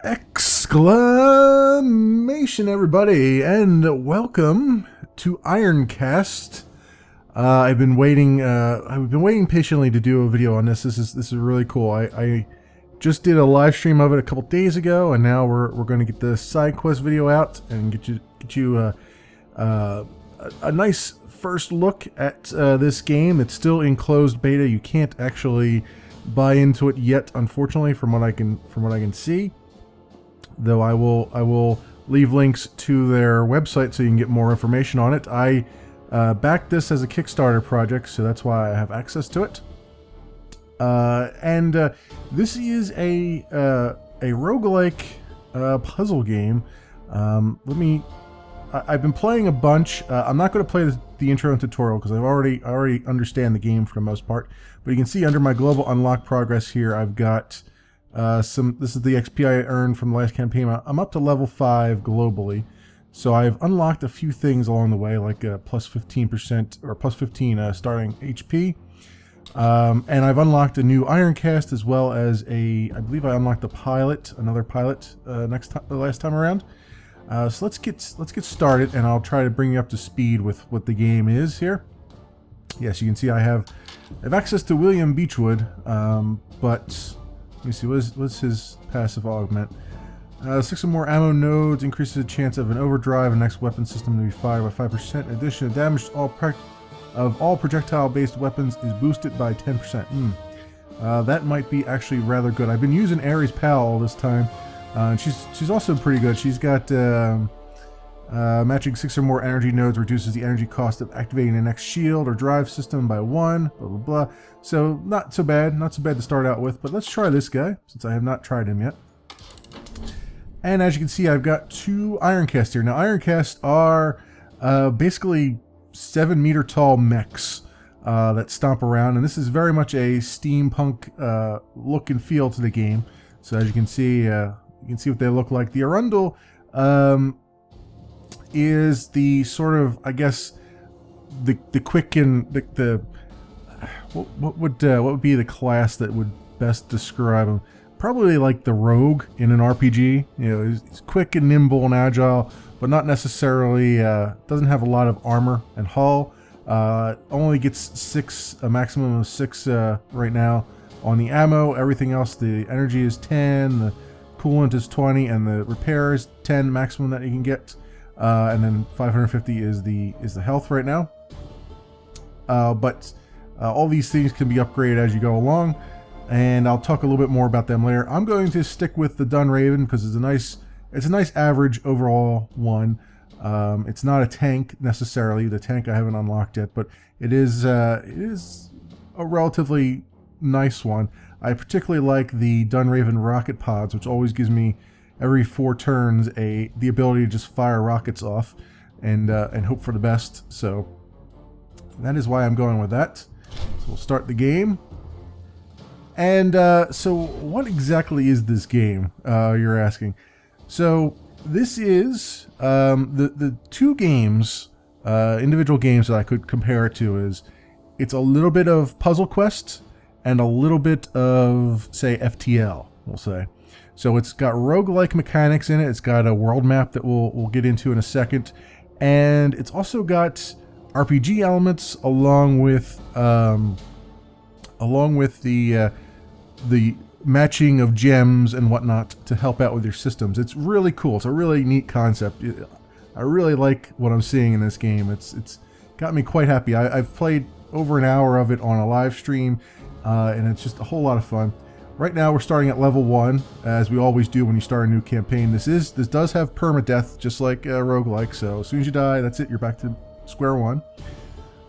Exclamation, everybody, and welcome to Ironcast. I've been waiting. I've been waiting patiently to do a video on this. This is really cool. I just did a live stream of it a couple days ago, and now we're going to get the side quest video out and get you a nice first look at this game. It's still in closed beta. You can't actually buy into it yet, unfortunately, from what I can see. Though I will leave links to their website so you can get more information on it. I backed this as a Kickstarter project, so that's why I have access to it. This is a roguelike puzzle game. I've been playing a bunch. I'm not going to play the intro and tutorial because I already understand the game for the most part. But you can see under my global unlock progress here, I've got this is the XP I earned from the last campaign. I'm up to level 5 globally, so I've unlocked a few things along the way, like plus 15% or plus 15 starting HP, and I've unlocked a new Ironcast as well as I believe I unlocked another pilot the last time around. So let's get started, and I'll try to bring you up to speed with what the game is here. Yes, you can see I have access to William Beechwood, but let me see, what's his passive augment? 6 or more ammo nodes increases the chance of an overdrive and next weapon system to be fired by 5%. In addition, the damage of all projectile-based weapons is boosted by 10%. That might be actually rather good. I've been using Ares Pal all this time. She's also pretty good. She's got matching 6 or more energy nodes reduces the energy cost of activating the next shield or drive system by 1, blah blah blah. So not so bad to start out with, but let's try this guy since I have not tried him yet. And as you can see, I've got 2 Ironcasts here. Now Ironcast are basically 7-meter tall mechs that stomp around, and this is very much a steampunk look and feel to the game. So as you can see what they look like. The Arundel is the sort of, I guess, the quick and the what would be the class that would best describe him? Probably like the rogue in an RPG. You know, he's quick and nimble and agile, but not necessarily doesn't have a lot of armor and hull. Only gets a maximum of 6 right now on the ammo. Everything else, the energy is 10, the coolant is 20, and the repair is 10 maximum that you can get. And then 550 is the health right now. But all these things can be upgraded as you go along, and I'll talk a little bit more about them later. I'm going to stick with the Dunraven because it's a nice average overall one. It's not a tank necessarily. The tank I haven't unlocked yet, but it is a relatively nice one. I particularly like the Dunraven rocket pods, which always gives me every 4 turns the ability to just fire rockets off and hope for the best. So that is why I'm going with that. So we'll start the game. And so what exactly is this game, you're asking? So this is the 2 games, individual games that I could compare it to is it's a little bit of Puzzle Quest and a little bit of, say, FTL, we'll say. So it's got roguelike mechanics in it. It's got a world map that we'll get into in a second, and it's also got RPG elements along with the matching of gems and whatnot to help out with your systems. It's really cool. It's a really neat concept. I really like what I'm seeing in this game. It's got me quite happy. I've played over an hour of it on a live stream, and it's just a whole lot of fun. Right now we're starting at level 1, as we always do when you start a new campaign. This does have permadeath, just like roguelike, so as soon as you die, that's it, you're back to square one.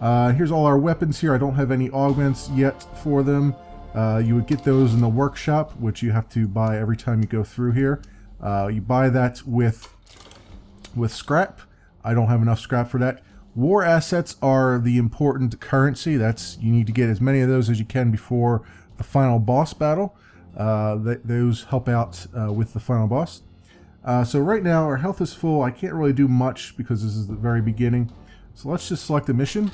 Here's all our weapons here. I don't have any augments yet for them. You would get those in the workshop, which you have to buy every time you go through here. You buy that with scrap. I don't have enough scrap for that. War assets are the important currency. You need to get as many of those as you can before the final boss battle. Those help out with the final boss. So right now our health is full. I can't really do much because this is the very beginning. So let's just select a mission.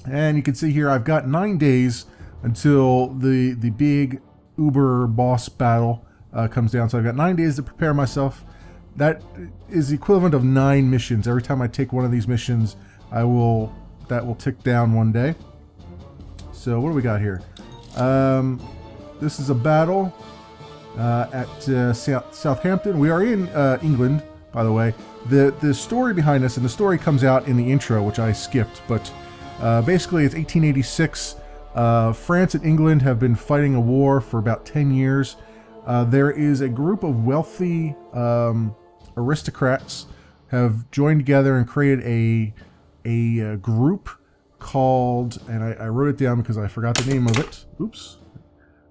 And you can see here I've got 9 days until the big Uber boss battle comes down. So I've got 9 days to prepare myself. That is the equivalent of 9 missions. Every time I take one of these missions, that will tick down 1 day. So what do we got here? This is a battle at Southampton. We are in England, by the way. The story behind this, and the story comes out in the intro, which I skipped, but basically it's 1886. France and England have been fighting a war for about 10 years. There is a group of wealthy aristocrats have joined together and created a group called, and I wrote it down because I forgot the name of it. Oops.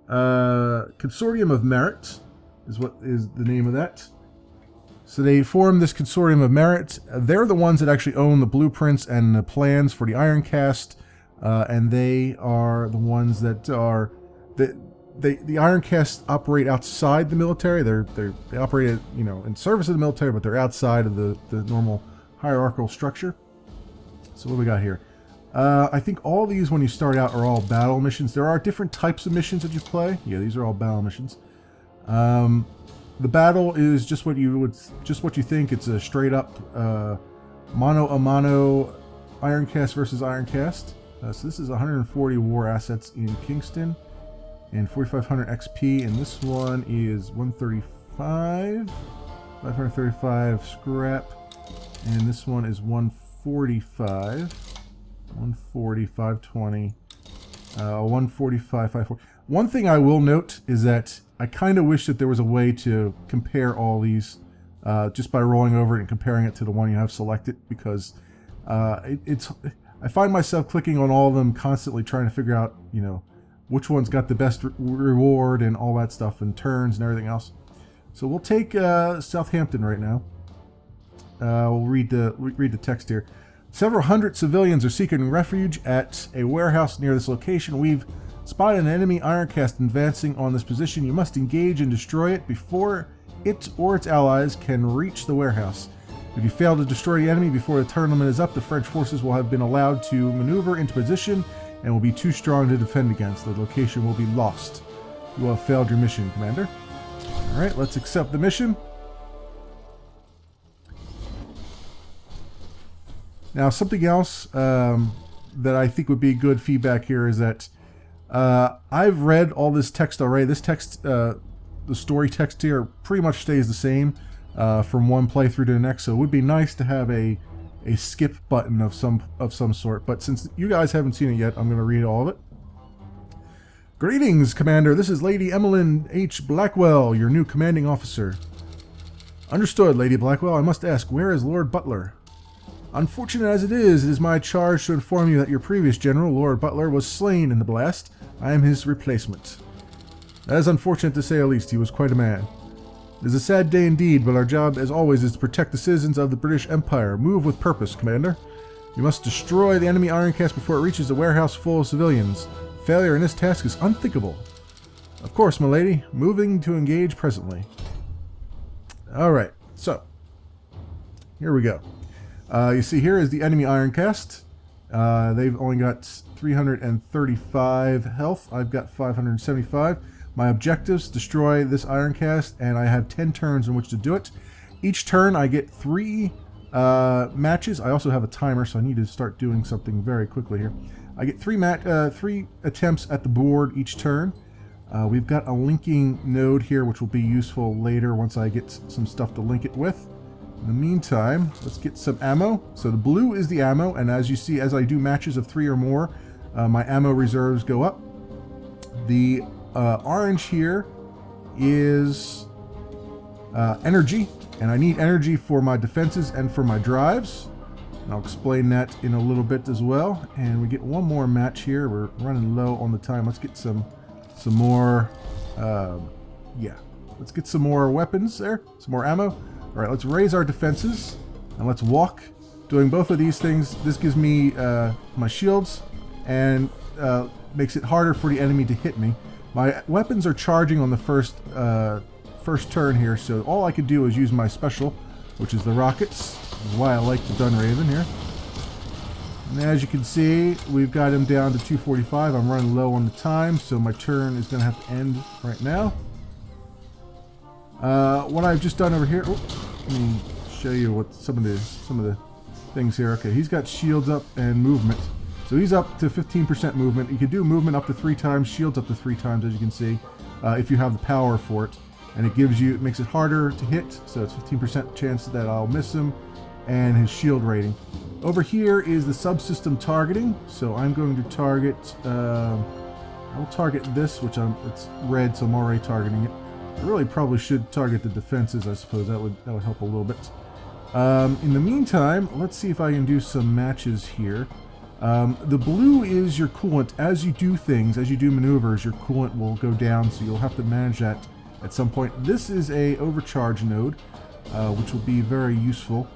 Consortium of Merit is what is the name of that. So they formed this Consortium of Merit. They're the ones that actually own the blueprints and the plans for the Ironcast, and they are the ones that are the Ironcast operate outside the military. They operate, you know, in service of the military, but they're outside of the normal hierarchical structure. So what do we got here? I think all these, when you start out, are all battle missions. There are different types of missions that you play. Yeah, these are all battle missions. The battle is just what you think. It's a straight up mano a mano Ironcast versus Ironcast. So this is 140 war assets in Kingston and 4,500 XP, and this one is 135, 535 scrap, and this one is 145, 140, 520, 145, 540. One thing I will note is that I kind of wish that there was a way to compare all these just by rolling over it and comparing it to the one you have selected, because I find myself clicking on all of them constantly, trying to figure out, you know, which one's got the best reward and all that stuff, and turns and everything else. So we'll take Southampton right now. We'll read the text here. Several hundred civilians are seeking refuge at a warehouse near this location. We've spotted an enemy Ironcast advancing on this position. You must engage and destroy it before it or its allies can reach the warehouse. If you fail to destroy the enemy before the tournament is up, the French forces will have been allowed to maneuver into position and will be too strong to defend against. The location will be lost. You will have failed your mission, Commander. Alright, let's accept the mission. Now, something else that I think would be good feedback here is that I've read all this text already. This text, the story text here, pretty much stays the same from one playthrough to the next. So it would be nice to have a skip button of some sort. But since you guys haven't seen it yet, I'm going to read all of it. Greetings, Commander. This is Lady Emmeline H. Blackwell, your new commanding officer. Understood, Lady Blackwell. I must ask, where is Lord Butler? Unfortunate as it is my charge to inform you that your previous general, Lord Butler, was slain in the blast. I am his replacement. That is unfortunate to say the least. He was quite a man. It is a sad day indeed, but our job, as always, is to protect the citizens of the British Empire. Move with purpose, Commander. You must destroy the enemy Ironcast before it reaches a warehouse full of civilians. Failure in this task is unthinkable. Of course, my lady. Moving to engage presently. Alright, so here we go. You see here is the enemy Ironcast. They've only got 335 health. I've got 575. My objectives: destroy this Ironcast, and I have 10 turns in which to do it. Each turn I get 3 matches. I also have a timer, so I need to start doing something very quickly here. I get 3 attempts at the board each turn. We've got a linking node here, which will be useful later once I get some stuff to link it with. In the meantime, let's get some ammo. So the blue is the ammo, and as you see, as I do matches of 3 or more, my ammo reserves go up. The orange here is energy, and I need energy for my defenses and for my drives. And I'll explain that in a little bit as well. And we get one more match here. We're running low on the time. Let's get some more. Let's get some more weapons there. Some more ammo. All right, let's raise our defenses and let's walk. Doing both of these things, this gives me my shields and makes it harder for the enemy to hit me. My weapons are charging on the first turn here, so all I could do is use my special, which is the rockets. This is why I like the Dunraven here. And as you can see, we've got him down to 245. I'm running low on the time, so my turn is going to have to end right now. What I've just done over here. Oh, let me show you what some of the things here. Okay, he's got shields up and movement. So he's up to 15% movement. You can do movement up to 3 times, shields up to 3 times, as you can see, if you have the power for it. And it makes it harder to hit, so it's 15% chance that I'll miss him, and his shield rating. Over here is the subsystem targeting. So I'm going to target, I'll target this, which it's red, so I'm already targeting it. I really probably should target the defenses, I suppose. That would help a little bit. In the meantime, let's see if I can do some matches here. The blue is your coolant. As you do things, as you do maneuvers, your coolant will go down, so you'll have to manage that at some point. This is a overcharge node, which will be very useful.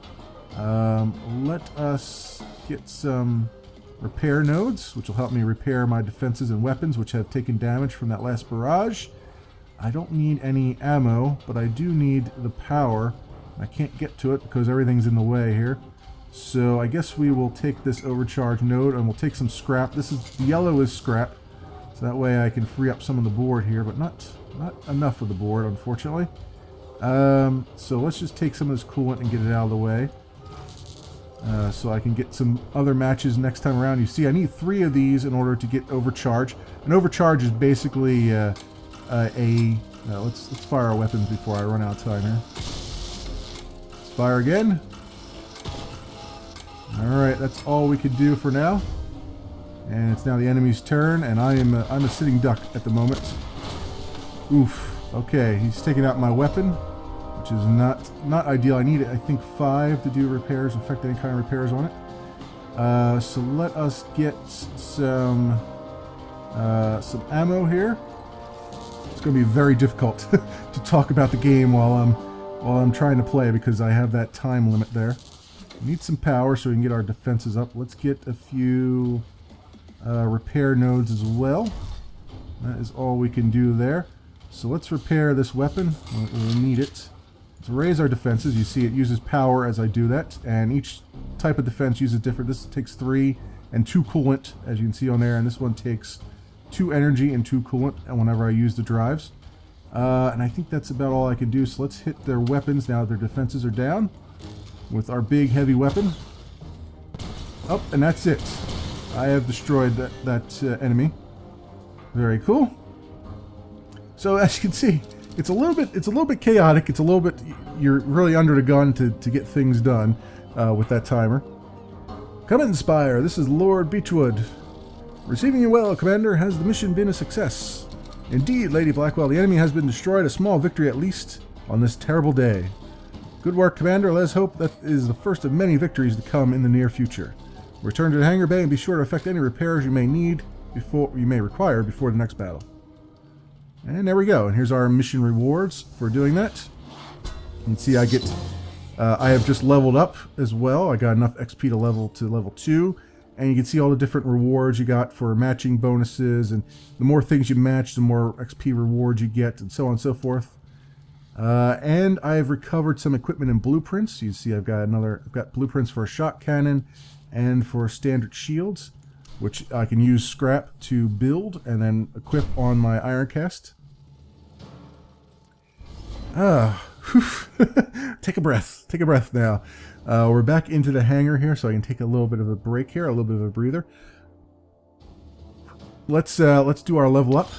Let us get some repair nodes, which will help me repair my defenses and weapons, which have taken damage from that last barrage. I don't need any ammo, but I do need the power. I can't get to it because everything's in the way here. So I guess we will take this overcharge node and we'll take some scrap. The yellow is scrap, so that way I can free up some of the board here, but not enough of the board, unfortunately. So let's just take some of this coolant and get it out of the way, so I can get some other matches next time around. You see, I need 3 of these in order to get overcharge. An overcharge is basically let's fire our weapons before I run out of time here. Let's fire again. Alright, that's all we could do for now. And it's now the enemy's turn, and I'm a sitting duck at the moment. Oof. Okay, he's taking out my weapon, which is not ideal. I need, I think, 5 to do repairs, effect any kind of repairs on it. So let us get some ammo here. It's going to be very difficult to talk about the game while I'm trying to play because I have that time limit there. We need some power so we can get our defenses up. Let's get a few repair nodes as well. That is all we can do there. So let's repair this weapon. We'll need it. To raise our defenses, you see it uses power as I do that, and each type of defense uses different. This takes 3 and 2 coolant, as you can see on there, and this one takes 2 energy and 2 coolant and whenever I use the drives. And I think that's about all I can do. So let's hit their weapons now that their defenses are down with our big heavy weapon. Oh, and that's it. I have destroyed that enemy. Very cool. So as you can see, it's a little bit chaotic. It's a little bit, you're really under the gun to get things done with that timer. Come in, Spire. This is Lord Beechwood. Receiving you well, Commander. Has the mission been a success? Indeed, Lady Blackwell. The enemy has been destroyed. A small victory, at least, on this terrible day. Good work, Commander. Let's hope that is the first of many victories to come in the near future. Return to the hangar bay and be sure to effect any repairs you may require before the next battle. And there we go. And here's our mission rewards for doing that. You can see I have just leveled up as well. I got enough XP to level 2. And you can see all the different rewards you got for matching bonuses. And the more things you match, the more XP rewards you get, and so on and so forth. And I've recovered some equipment and blueprints. You see I've got blueprints for a shot cannon and for standard shields, which I can use scrap to build and then equip on my Ironcast. Take a breath now. We're back into the hangar here, so I can take a little bit of a break here, a little bit of a breather. Let's do our level up.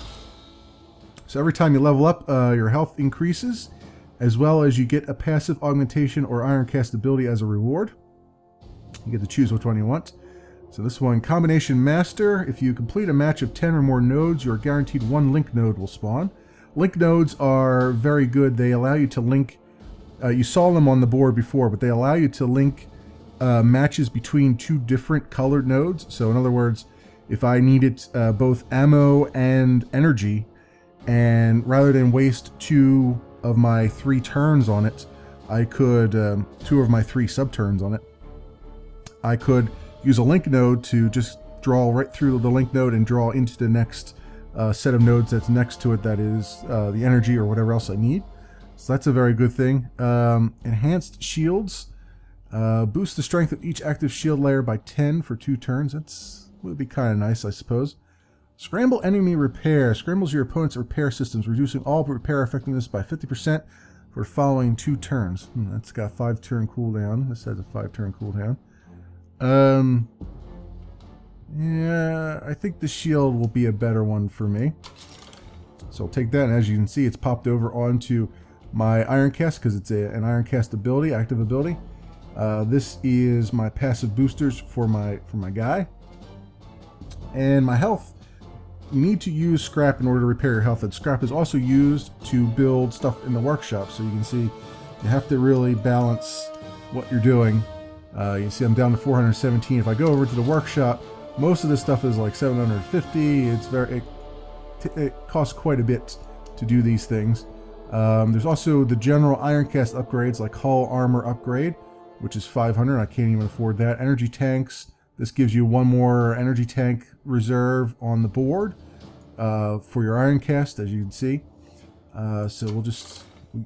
So every time you level up, your health increases, as well as you get a passive augmentation or Ironcast ability as a reward. You get to choose which one you want. So this one, Combination Master. If you complete a match of 10 or more nodes, you're guaranteed 1 link node will spawn. Link nodes are very good. They allow you to link, you saw them on the board before, but they allow you to link matches between 2 different colored nodes. So in other words, if I needed both ammo and energy, and rather than waste 2 of my 3 turns on it, I could, 2 of my 3 sub-turns on it, I could use a link node to just draw right through the link node and draw into the next set of nodes that's next to it, that is the energy or whatever else I need. So that's a very good thing. Enhanced shields. Boost the strength of each active shield layer by 10 for 2 turns. That's would be kind of nice, I suppose. Scramble enemy repair. Scrambles your opponent's repair systems, reducing all repair effectiveness by 50%. for the following 2 turns. That's got a 5-turn cooldown. This has a 5-turn cooldown. Yeah, I think the shield will be a better one for me. So I'll take that, and as you can see, it's popped over onto my Ironcast because it's an Ironcast ability, active ability. This is my passive boosters for my guy. And my health, you need to use scrap in order to repair your health, and scrap is also used to build stuff in the workshop. So you can see you have to really balance what you're doing. You can see I'm down to 417. If I go over to the workshop, most of this stuff is like 750. It's it costs quite a bit to do these things. There's also the general Ironcast upgrades, like hull armor upgrade, which is 500. I can't even afford that. Energy tanks. This gives you 1 more energy tank reserve on the board for your Ironcast, as you can see. So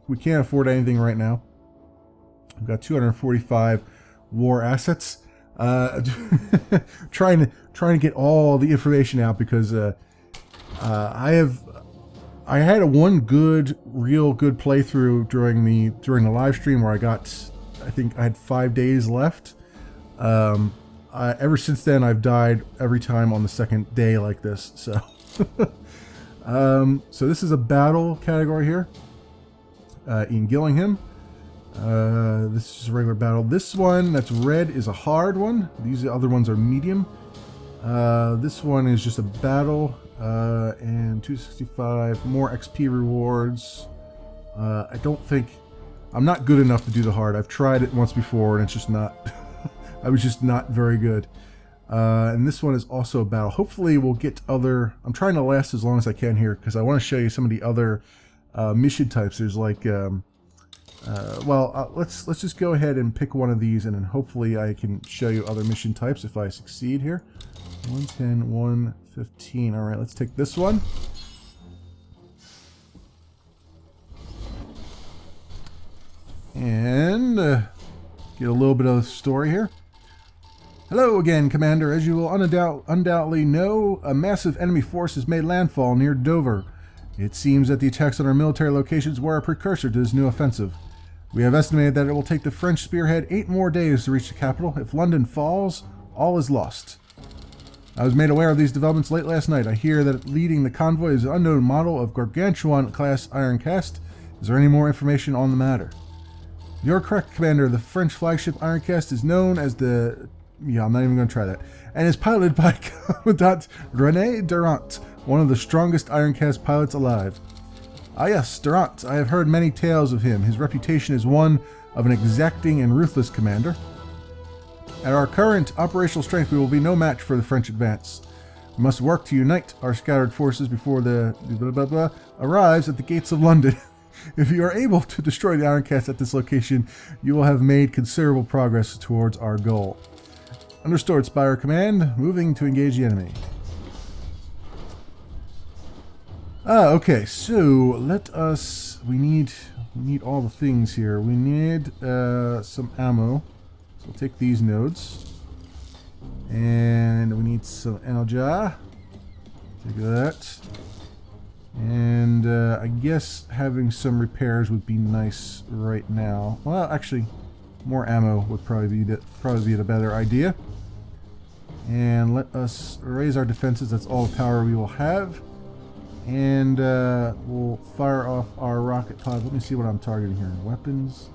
we can't afford anything right now. We've got 245 war assets. Trying to get all the information out because I had a real good playthrough during the live stream where I think I had 5 days left. Ever since then, I've died every time on the second day like this. So, so this is a battle category here. In Gillingham, this is just a regular battle. This one that's red is a hard one. These other ones are medium. This one is just a battle, and 265 more XP rewards. I'm not good enough to do the hard. I've tried it once before, and it's just not. I was just not very good. And this one is also a battle. Hopefully we'll get other... I'm trying to last as long as I can here because I want to show you some of the other mission types. There's like... let's just go ahead and pick one of these, and then hopefully I can show you other mission types if I succeed here. 110, 115. All right, let's take this one. And get a little bit of the story here. Hello again, Commander. As you will undoubtedly know, a massive enemy force has made landfall near Dover. It seems that the attacks on our military locations were a precursor to this new offensive. We have estimated that it will take the French spearhead 8 more days to reach the capital. If London falls, all is lost. I was made aware of these developments late last night. I hear that leading the convoy is an unknown model of Gargantuan-class Ironcast. Is there any more information on the matter? You're correct, Commander. The French flagship Ironcast is known as the... Yeah, I'm not even going to try that. And is piloted by Commandant René Durant, one of the strongest Ironcast pilots alive. Ah yes, Durant. I have heard many tales of him. His reputation is one of an exacting and ruthless commander. At our current operational strength, we will be no match for the French advance. We must work to unite our scattered forces before the arrives at the gates of London. If you are able to destroy the Ironcast at this location, you will have made considerable progress towards our goal. Understood, Spire Command. Moving to engage the enemy. Okay, so let us... We need all the things here. We need some ammo. So we'll take these nodes. And we need some energy. Take that. And I guess having some repairs would be nice right now. Well, actually, more ammo would probably be the better idea. And let us raise our defenses. That's all the power we will have. And we'll fire off our rocket pods. Let me see what I'm targeting here. Weapons,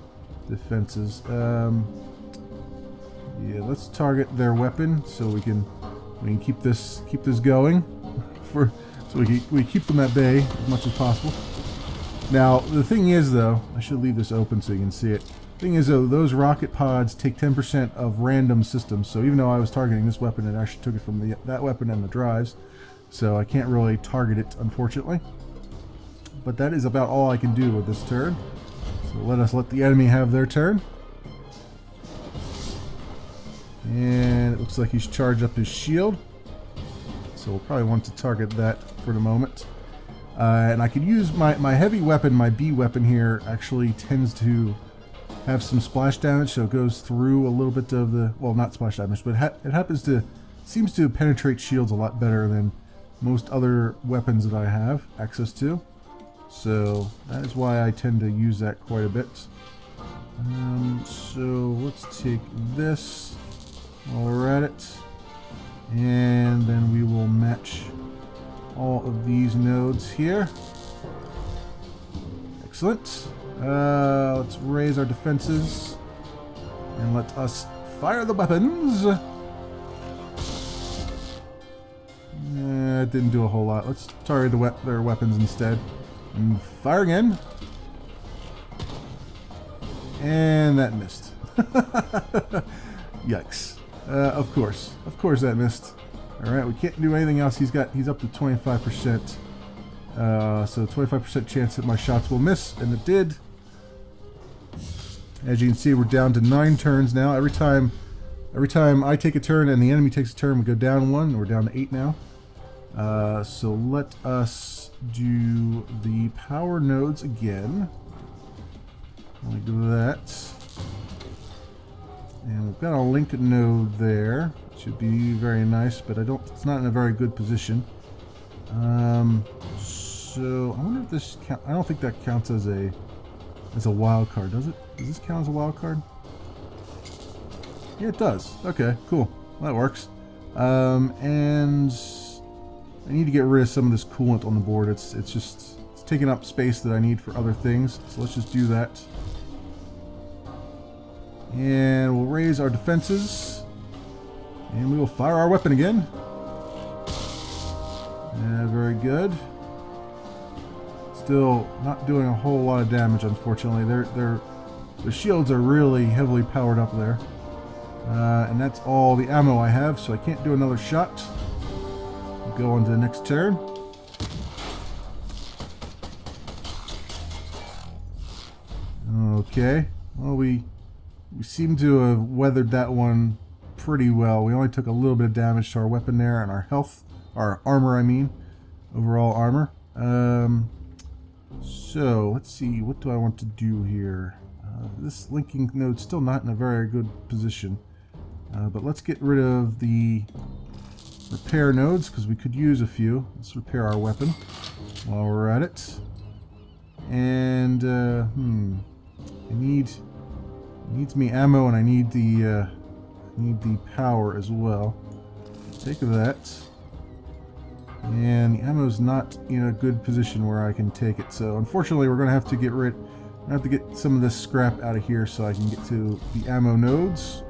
defenses. Yeah, let's target their weapon so we can keep this going so we keep them at bay as much as possible. Now the thing is, though, I should leave this open so you can see it. Thing is, though, those rocket pods take 10% of random systems. So even though I was targeting this weapon, it actually took it from that weapon and the drives. So I can't really target it, unfortunately. But that is about all I can do with this turn. So let the enemy have their turn. And it looks like he's charged up his shield. So we'll probably want to target that for the moment. And I could use my heavy weapon, my B weapon here, actually tends to have some splash damage, so it goes through a little bit of the... Well, not splash damage, but it seems to penetrate shields a lot better than most other weapons that I have access to. So that is why I tend to use that quite a bit. So let's take this while we're at it, and then we will match all of these nodes here. Excellent. Let's raise our defenses and let us fire the weapons. It didn't do a whole lot. Let's target their weapons instead. And fire again. And that missed. Yikes. Of course that missed. Alright, we can't do anything else. He's up to 25%. So 25% chance that my shots will miss, and it did. As you can see, we're down to 9 turns now. Every time I take a turn and the enemy takes a turn, we go down 1. We're down to 8 now. So let us do the power nodes again. Like that. And we've got a link node there. Should be very nice, but it's not in a very good position. So I wonder if this I don't think that counts as a wild card, does it? Does this count as a wild card? Yeah, it does. Okay, cool. Well, that works. And I need to get rid of some of this coolant on the board. It's taking up space that I need for other things. So let's just do that. And we'll raise our defenses. And we will fire our weapon again. Yeah, very good. Still not doing a whole lot of damage, unfortunately. Their shields are really heavily powered up there. And that's all the ammo I have, so I can't do another shot. We'll go on to the next turn. Okay. Well, we seem to have weathered that one pretty well. We only took a little bit of damage to our weapon there and our health. Our armor, I mean. Overall armor. So, let's see. What do I want to do here? This linking node's still not in a very good position. But let's get rid of the repair nodes, because we could use a few. Let's repair our weapon while we're at it. And, it needs me ammo, and I need the power as well. Take that. And the ammo's not in a good position where I can take it, so unfortunately we're going to have to get some of this scrap out of here so I can get to the ammo nodes,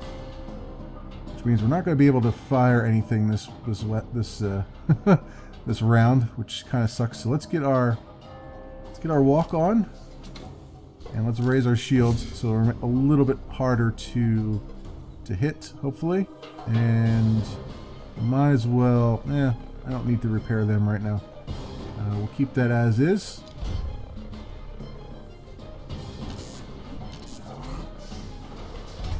which means we're not going to be able to fire anything this this round, which kind of sucks. So let's get our walk on, and let's raise our shields so we're a little bit harder to hit, hopefully, and might as well. I don't need to repair them right now. We'll keep that as is.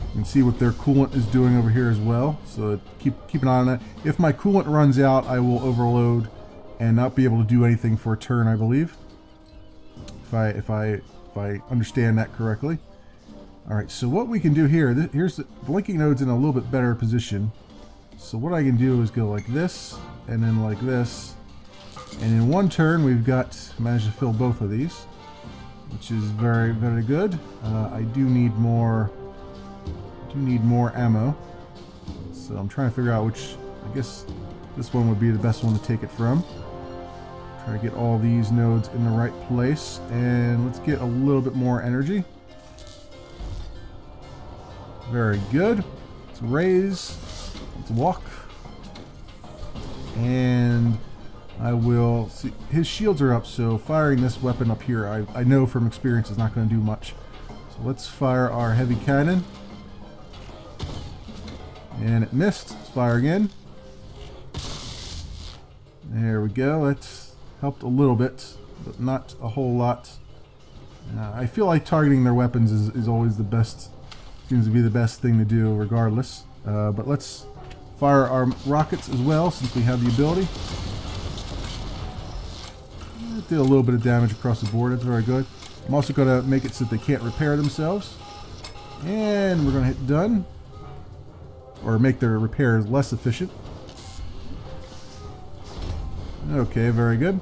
You can see what their coolant is doing over here as well. So keep an eye on that. If my coolant runs out, I will overload and not be able to do anything for a turn, I believe. If I understand that correctly. All right. So what we can do here, here's the blinking node's in a little bit better position. So what I can do is go like this, and then like this, and in one turn we've managed to fill both of these, which is very, very good. I do need more ammo, so I'm trying to figure out which. I guess this one would be the best one to take it from. Try to get all these nodes in the right place, and let's get a little bit more energy. Very good. Let's raise. Let's walk. And I will see, his shields are up, so firing this weapon up here, I know from experience is not going to do much. So let's fire our heavy cannon. And it missed. Let's fire again. There we go. That's helped a little bit, but not a whole lot. I feel like targeting their weapons is always the best, seems to be the best thing to do regardless. But let's fire our rockets as well, since we have the ability. It did a little bit of damage across the board. That's very good. I'm also going to make it so that they can't repair themselves. And we're going to hit done. Or make their repairs less efficient. So Okay, very good.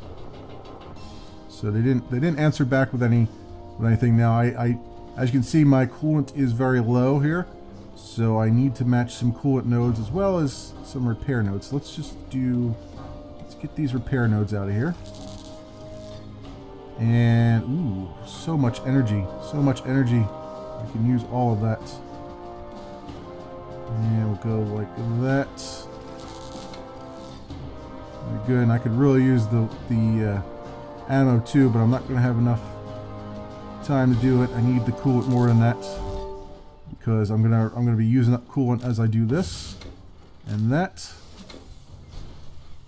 So they didn't answer back with anything. Now I as you can see, my coolant is very low here, so I need to match some coolant nodes as well as some repair nodes. So let's get these repair nodes out of here. And ooh, so much energy, so much energy. I can use all of that. And we'll go like that. Very good. And I could really use the ammo too, but I'm not going to have enough time to do it. I need the coolant more than that because I'm gonna be using up coolant as I do this and that.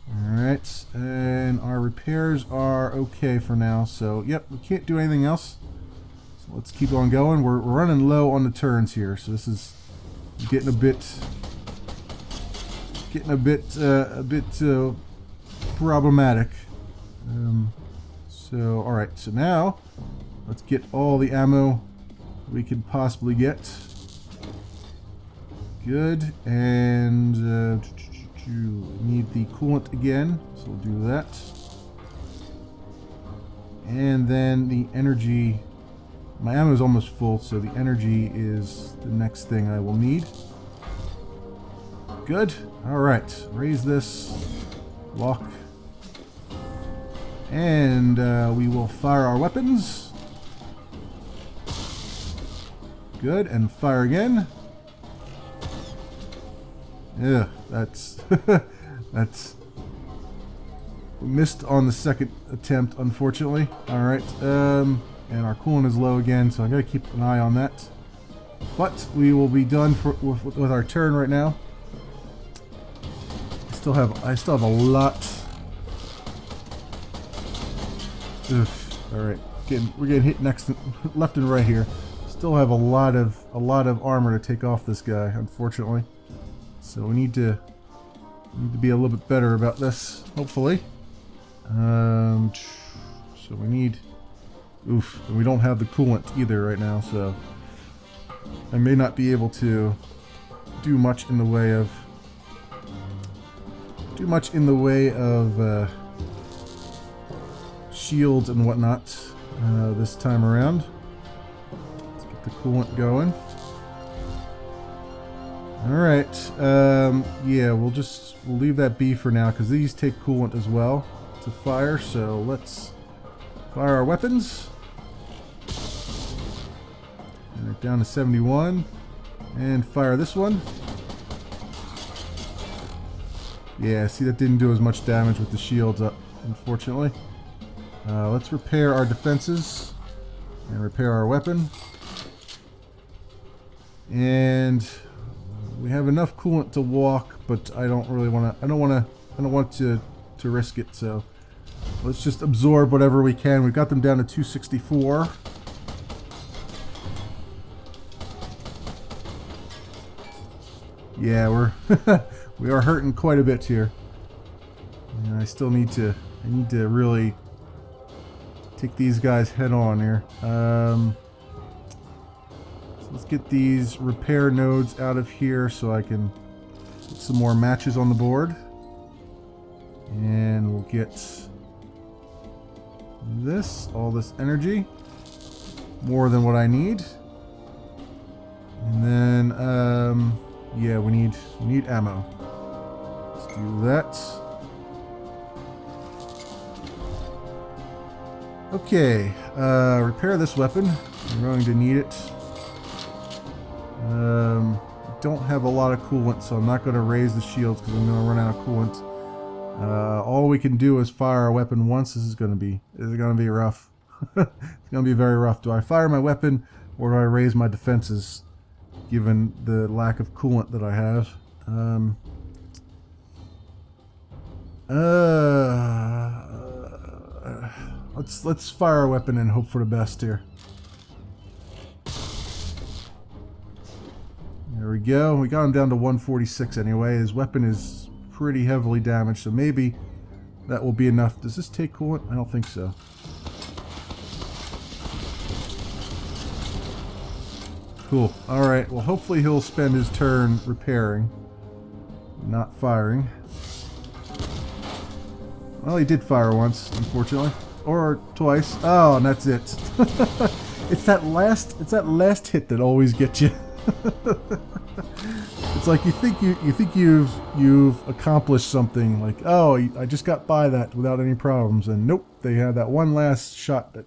All right, and our repairs are okay for now. So yep, we can't do anything else. So let's keep on going. We're running low on the turns here, so this is getting a bit problematic. So all right, so now let's get all the ammo we could possibly get. Good, and need the coolant again, so we'll do that. And then the energy. My ammo is almost full, so the energy is the next thing I will need. Good. All right, raise this, lock, and we will fire our weapons. Good, and fire again. Yeah, that's that's missed on the second attempt, unfortunately. All right, and our coolant is low again, so I gotta keep an eye on that. But we will be done with our turn right now. I still have a lot. Ugh, all right, we're getting hit left and right here. Still have a lot of armor to take off this guy, unfortunately. So we need to be a little bit better about this, hopefully. So we need. Oof, and we don't have the coolant either right now, so I may not be able to do much in the way of shields and whatnot this time around. Let's get the coolant going. Alright, yeah, we'll leave that be for now because these take coolant as well to fire, so let's fire our weapons. And we're down to 71, and fire this one. Yeah, see, that didn't do as much damage with the shields up, unfortunately. Let's repair our defenses and repair our weapon. And we have enough coolant to walk, but I don't really want to. I don't want to risk it. So let's just absorb whatever we can. We've got them down to 264. Yeah, we are hurting quite a bit here. And I still need to. I need to really take these guys head on here. Let's get these repair nodes out of here so I can put some more matches on the board. And we'll get all this energy. More than what I need. And then, yeah, we need ammo. Let's do that. Okay, repair this weapon. I'm going to need it. Don't have a lot of coolant, so I'm not going to raise the shields because I'm going to run out of coolant. All we can do is fire our weapon once. This is going to be rough. It's going to be very rough. Do I fire my weapon or do I raise my defenses, given the lack of coolant that I have? Let's fire our weapon and hope for the best here. There we go. We got him down to 146 anyway. His weapon is pretty heavily damaged, so maybe that will be enough. Does this take coolant? I don't think so. Cool. Alright, well hopefully he'll spend his turn repairing, not firing. Well, he did fire once, unfortunately. or twice. Oh, and that's it. It's that last hit that always gets you. It's like you think you've accomplished something, like, oh, I just got by that without any problems, and nope, they have that one last shot that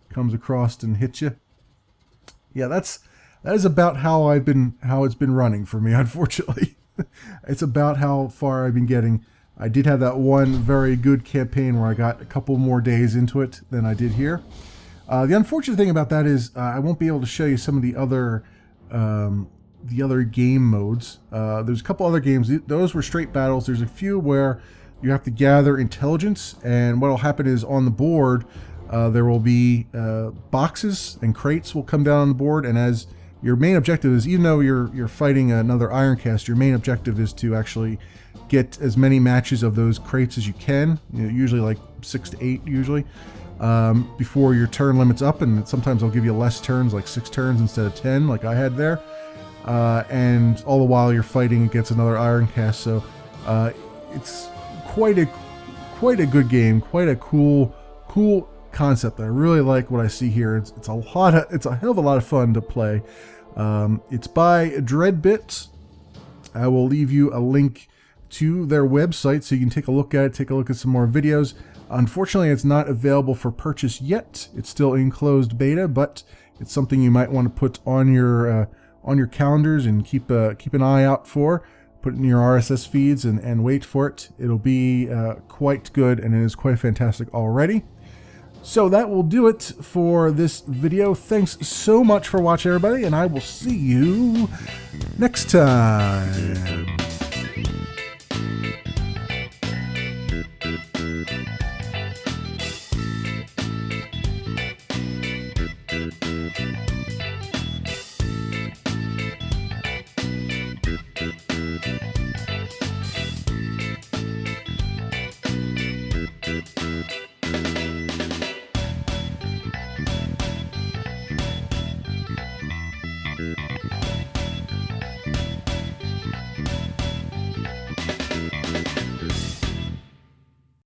comes across and hits you. Yeah, that is about how it's been running for me, unfortunately. It's about how far I've been getting. I did have that one very good campaign where I got a couple more days into it than I did here. The unfortunate thing about that is I won't be able to show you some of the other game modes. There's a couple other games. Those were straight battles. There's a few where you have to gather intelligence, and what will happen is on the board there will be boxes and crates will come down on the board, and as your main objective is, even though you're fighting another Ironcast, your main objective is to actually get as many matches of those crates as you can, usually like 6 to 8 usually, before your turn limit's up, and sometimes they'll give you less turns, like 6 turns instead of 10 like I had there. And all the while you're fighting against another Ironcast, so it's quite a good game, quite a cool concept. I really like what I see here. It's a hell of a lot of fun to play. It's by Dreadbit. I will leave you a link to their website so you can take a look at it, take a look at some more videos. Unfortunately, it's not available for purchase yet. It's still in closed beta, but it's something you might want to put on your calendars and keep an eye out for. Put it in your RSS feeds and wait for it. It'll be quite good, and it is quite fantastic already. So that will do it for this video. Thanks so much for watching, everybody, and I will see you next time.